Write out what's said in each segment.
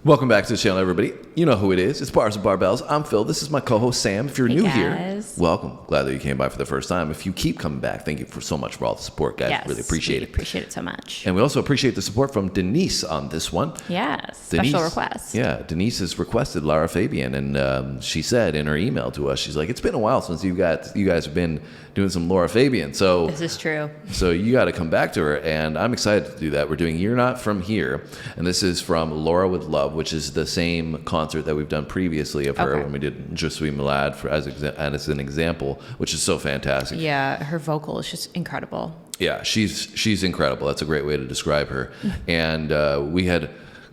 Welcome back to the channel, everybody. You know who it is. It's Bars and Barbells. I'm Phil. This is my co-host, Sam. If you're new here, welcome. Glad that you came by for the first time. If you keep coming back, thank you so much for all the support, guys. Yes, really appreciate it. Appreciate it so much. And we also appreciate the support from Denise on this one. Yes, special request. Yeah, Denise has requested Lara Fabian, and she said in her email to us, she's like, it's been a while since you guys have been doing some Lara Fabian. So this is true. So you got to come back to her, and I'm excited to do that. We're doing You're Not From Here, and this is from Laura with Love, which is the same concert that we've done previously of her when we did Je suis malade as an example, which is so fantastic. Yeah, her vocal is just incredible. Yeah, she's incredible. That's a great way to describe her. And we had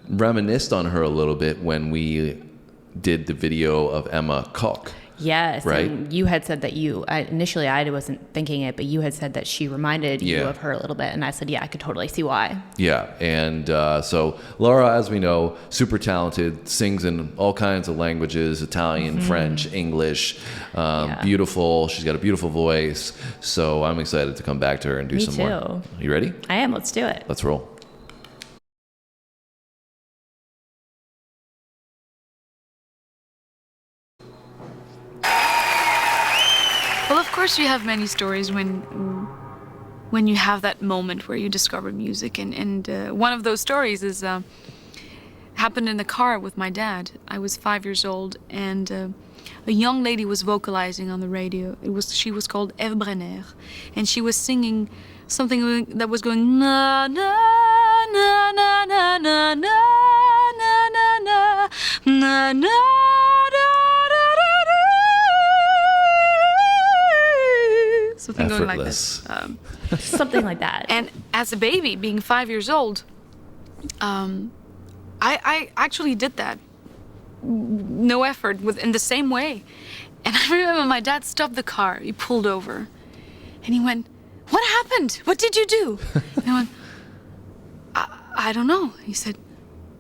reminisced on her a little bit when we did the video of Emma Koch. Yes, right. And you had said that initially I wasn't thinking it, but you had said that she reminded you of her a little bit, and I said, yeah, I could totally see why. Yeah, and so Laura, as we know, super talented, sings in all kinds of languages, Italian, French, English, beautiful. She's got a beautiful voice, so I'm excited to come back to her and do some more. Are you ready? I am. Let's do it. Let's roll. Well, of course, you have many stories when you have that moment where you discover music, and one of those stories is happened in the car with my dad. I was 5 years old, and a young lady was vocalizing on the radio. She was called Eve Brenner, and she was singing something that was going na na na na na na na na na na na. Something going like this. Something like that. And as a baby, being 5 years old, I actually did that. No effort, in the same way. And I remember my dad stopped the car. He pulled over. And he went, "What happened? What did you do?" And I went, I don't know. He said,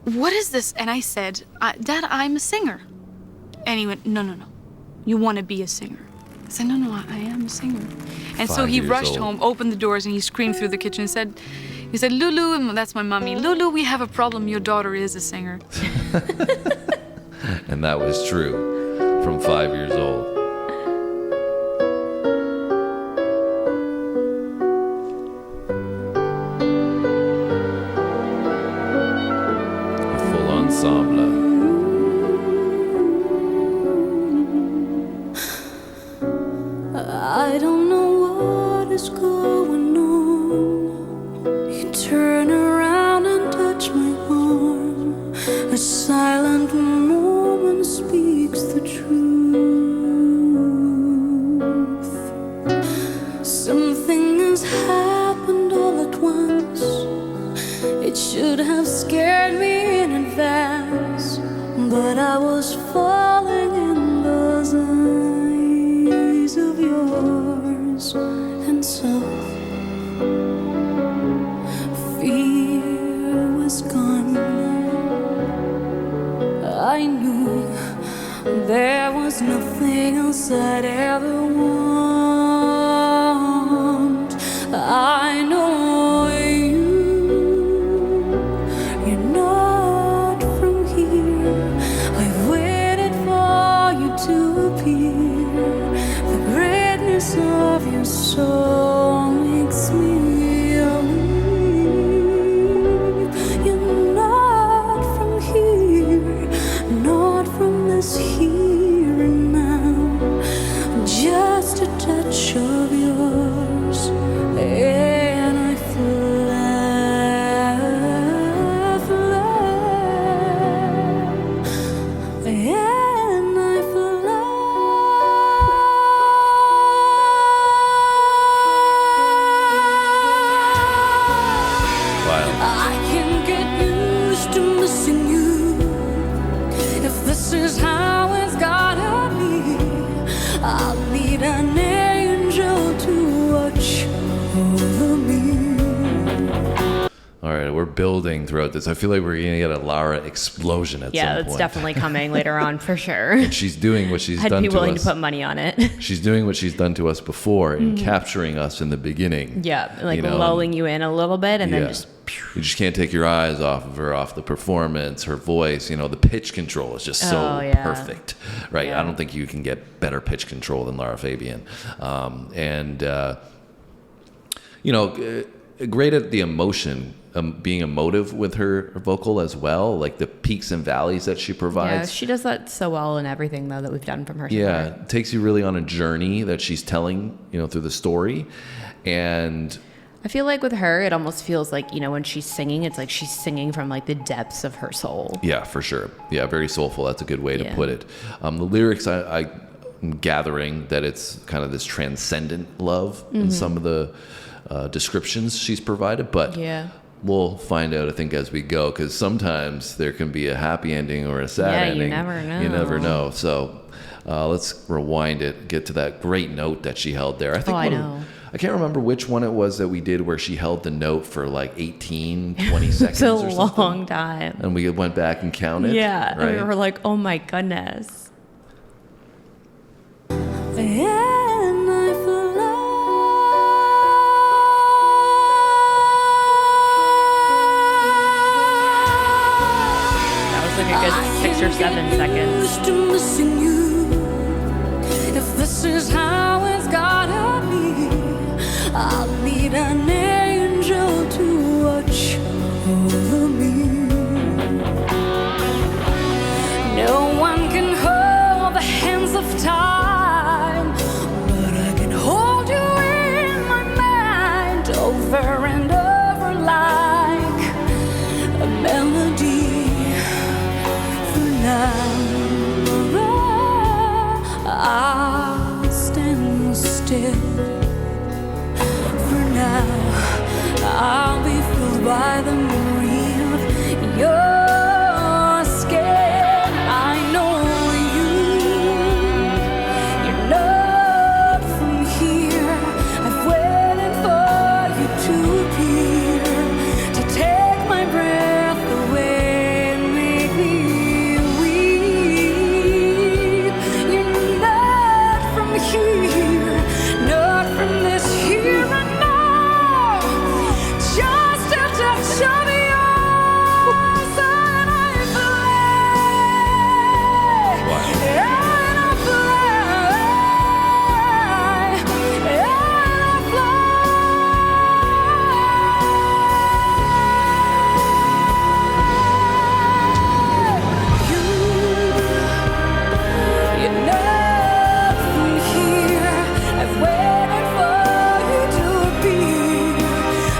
"What is this?" And I said, "Dad, I'm a singer." And he went, No. You want to be a singer." I said, no, I am a singer. And so he rushed home, opened the doors, and he screamed through the kitchen and he said, "Lulu," and that's my mommy, "Lulu, we have a problem. Your daughter is a singer." And that was true from 5 years old. A full ensemble. I don't know what is going on. You turn around and touch my arm. A silent moment speaks the truth. Something has happened all at once. It should have scared me in advance, but I was falling in those eyes of yours, and so fear was gone. I knew there was nothing else I'd ever want. I know you're not from here. I've waited for you to appear. The greatness of your soul makes me believe. You're not from here, not from this here and now. Just a touch we're building throughout this. I feel like we're going to get a Lara explosion at some point. Yeah, it's definitely coming later on for sure. And she's doing what she's done to us. I'd be willing to put money on it. She's doing what she's done to us before in capturing us in the beginning. Yeah, like lulling you in a little bit and then just... You just can't take your eyes off of her, off the performance, her voice. The pitch control is just so perfect, right? Yeah. I don't think you can get better pitch control than Lara Fabian. Great at the emotion, being emotive with her vocal as well, like the peaks and valleys that she provides. Yeah, she does that so well in everything, though, that we've done from her. Yeah, it takes you really on a journey that she's telling, through the story. And I feel like with her, it almost feels like, when she's singing, it's like she's singing from like the depths of her soul. Yeah, for sure. Yeah, very soulful. That's a good way to put it. The lyrics, I'm gathering that it's kind of this transcendent love in some of the descriptions she's provided, but we'll find out, I think, as we go, because sometimes there can be a happy ending or a sad ending. Yeah, you never know. You never know. So let's rewind it, get to that great note that she held there. I know. I can't remember which one it was that we did where she held the note for like 18, 20 seconds or something. It's a long time. And we went back and counted. Yeah. Right? And we were like, oh my goodness. And I fly. That was like a good 6 or 7 seconds. Used to missing you. If this is how it's gotta be, I'll need an angel to watch over me. No one can hold the hands of time, but I can hold you in my mind over and over like a melody. For now, I'll stand still. For now, I'll be filled by the memory of your skin. I know you're not from here. I've waited for you to appear, to take my breath away and make me weep. You're not from here, not from this here and now. Just a touch of yours and I fly. And I fly. And I fly. You're not from here. I've waited for you to appear.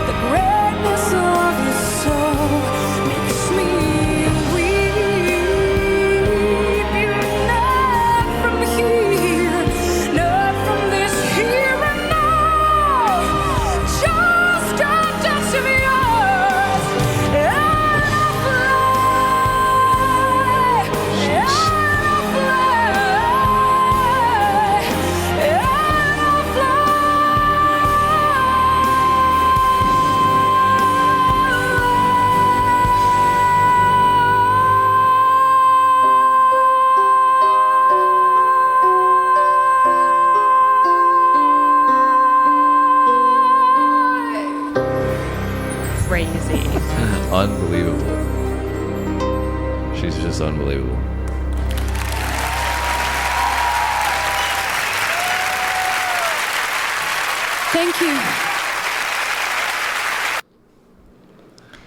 The greatness of your soul makes me weep. You're not from here, not from this here and now. Just a touch of yours, and I fly. And I fly. And I Crazy. Unbelievable. She's just unbelievable. Thank you.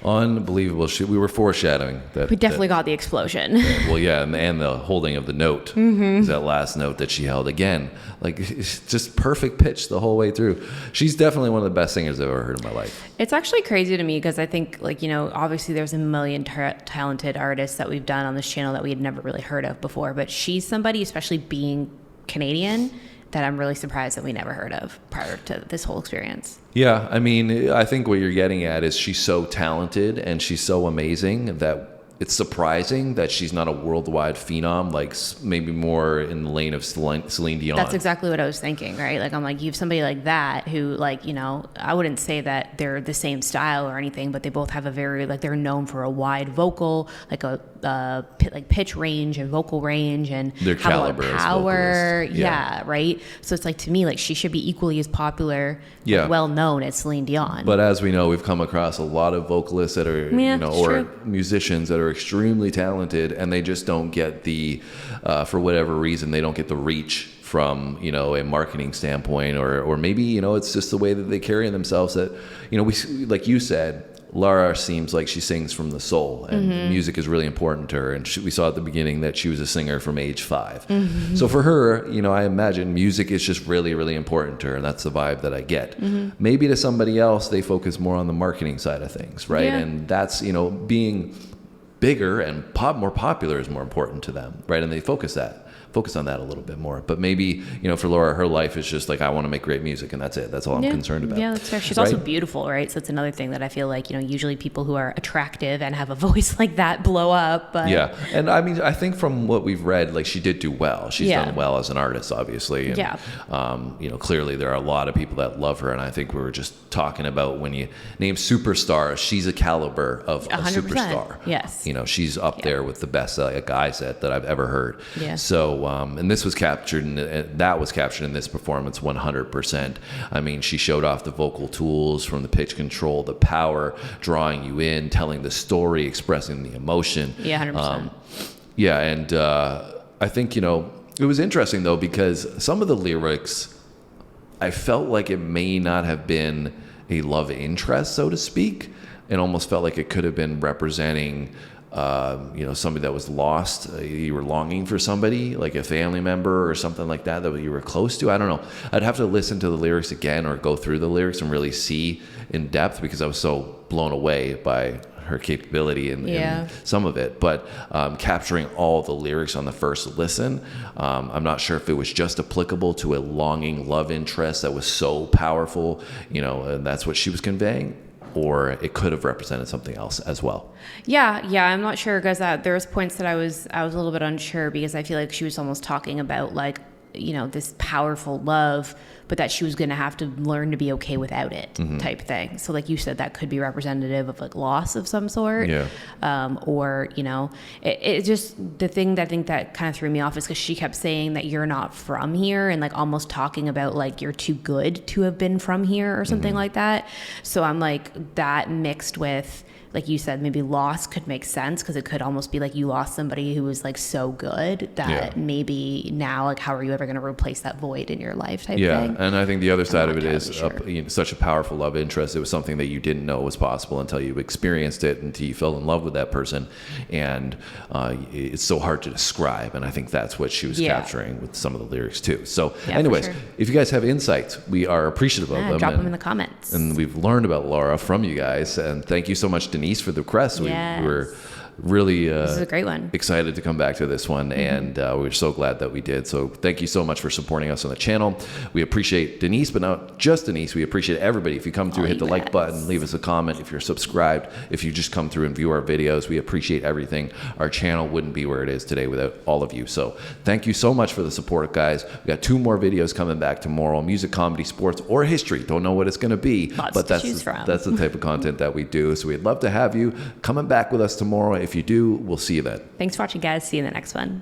Unbelievable. We were foreshadowing that. We definitely got the explosion. Well, yeah, and the holding of the note. Is that last note that she held again. Like, it's just perfect pitch the whole way through. She's definitely one of the best singers I've ever heard in my life. It's actually crazy to me because I think, obviously there's a million talented artists that we've done on this channel that we had never really heard of before, but she's somebody, especially being Canadian, that I'm really surprised that we never heard of prior to this whole experience. Yeah, I mean, I think what you're getting at is she's so talented and she's so amazing that it's surprising that she's not a worldwide phenom, like maybe more in the lane of Celine Dion. That's exactly what I was thinking, right? Like, I'm like, you have somebody like that who, like, you know, I wouldn't say that they're the same style or anything, but they both have a very, like, they're known for a wide vocal, like like pitch range and vocal range, and their have a lot of caliber as power. vocalists. Yeah, right? So it's like, to me, like, she should be equally as popular, Yeah. well known as Celine Dion. But as we know, we've come across a lot of vocalists that are, Yeah, you know, it's or true. musicians that are extremely talented, and they just don't get the, for whatever reason, they don't get the reach from, you know, a marketing standpoint, or maybe, you know, it's just the way that they carry themselves that, you know, we, like you said, Lara seems like she sings from the soul, and music is really important to her. And we saw at the beginning that she was a singer from age 5. So for her, you know, I imagine music is just really, really important to her, and that's the vibe that I get. Maybe to somebody else, they focus more on the marketing side of things, right? Yeah. And that's, you know, being bigger and more popular is more important to them, right? And they focus on that a little bit more. But maybe, you know, for Laura, her life is just like, I want to make great music, and that's it. That's all I'm concerned about. Yeah, that's fair. She's right? also beautiful, right? So it's another thing that I feel like, you know, usually people who are attractive and have a voice like that blow up. But Yeah. And I mean, I think from what we've read, like, she did do well. She's done well as an artist, obviously. And, you know, clearly there are a lot of people that love her. And I think we were just talking about, when you name superstars, she's a caliber of a 100%. superstar. Yes. You know, she's up there with the best guy set that I've ever heard. Yeah. So, and this was captured, that was captured in this performance 100%. I mean, she showed off the vocal tools, from the pitch control, the power, drawing you in, telling the story, expressing the emotion. Yeah, 100%. Yeah, and I think, you know, it was interesting, though, because some of the lyrics, I felt like it may not have been a love interest, so to speak. It almost felt like it could have been representing, you know, somebody that was lost. You were longing for somebody, like a family member or something like that you were close to. I don't know. I'd have to listen to the lyrics again, or go through the lyrics and really see in depth, because I was so blown away by her capability in some of it. But capturing all the lyrics on the first listen, I'm not sure if it was just applicable to a longing love interest that was so powerful, you know, and that's what she was conveying, or it could have represented something else as well. Yeah, I'm not sure, because there was points that I was a little bit unsure, because I feel like she was almost talking about, like, you know, this powerful love, but that she was going to have to learn to be okay without it, type thing. So like you said, that could be representative of, like, loss of some sort. Yeah. Or, you know, it just, the thing that I think that kind of threw me off is because she kept saying that you're not from here, and, like, almost talking about, like, you're too good to have been from here or something like that. So I'm like, that mixed with, like you said, maybe loss could make sense, because it could almost be like you lost somebody who was, like, so good that maybe now, like, how are you ever going to replace that void in your life type thing. And I think the other side of it is sure. You know, such a powerful love interest. It was something that you didn't know was possible until you experienced it, until you fell in love with that person. And it's so hard to describe. And I think that's what she was capturing with some of the lyrics too. So anyways, if you guys have insights, we are appreciative of them. Drop them in the comments. And we've learned about Lara from you guys. And thank you so much, Denise, for the request. We were really this is a great one. Excited to come back to this one, and we're so glad that we did. So thank you so much for supporting us on the channel. We appreciate Denise, but not just Denise. We appreciate everybody. If you come through, hit the like button, leave us a comment. If you're subscribed, if you just come through and view our videos, we appreciate everything. Our channel wouldn't be where it is today without all of you. So thank you so much for the support, guys. We got 2 more videos coming back tomorrow: music, comedy, sports, or history. Don't know what it's going to be, but that's the type of content that we do. So we'd love to have you coming back with us tomorrow. If you do, we'll see you then. Thanks for watching, guys. See you in the next one.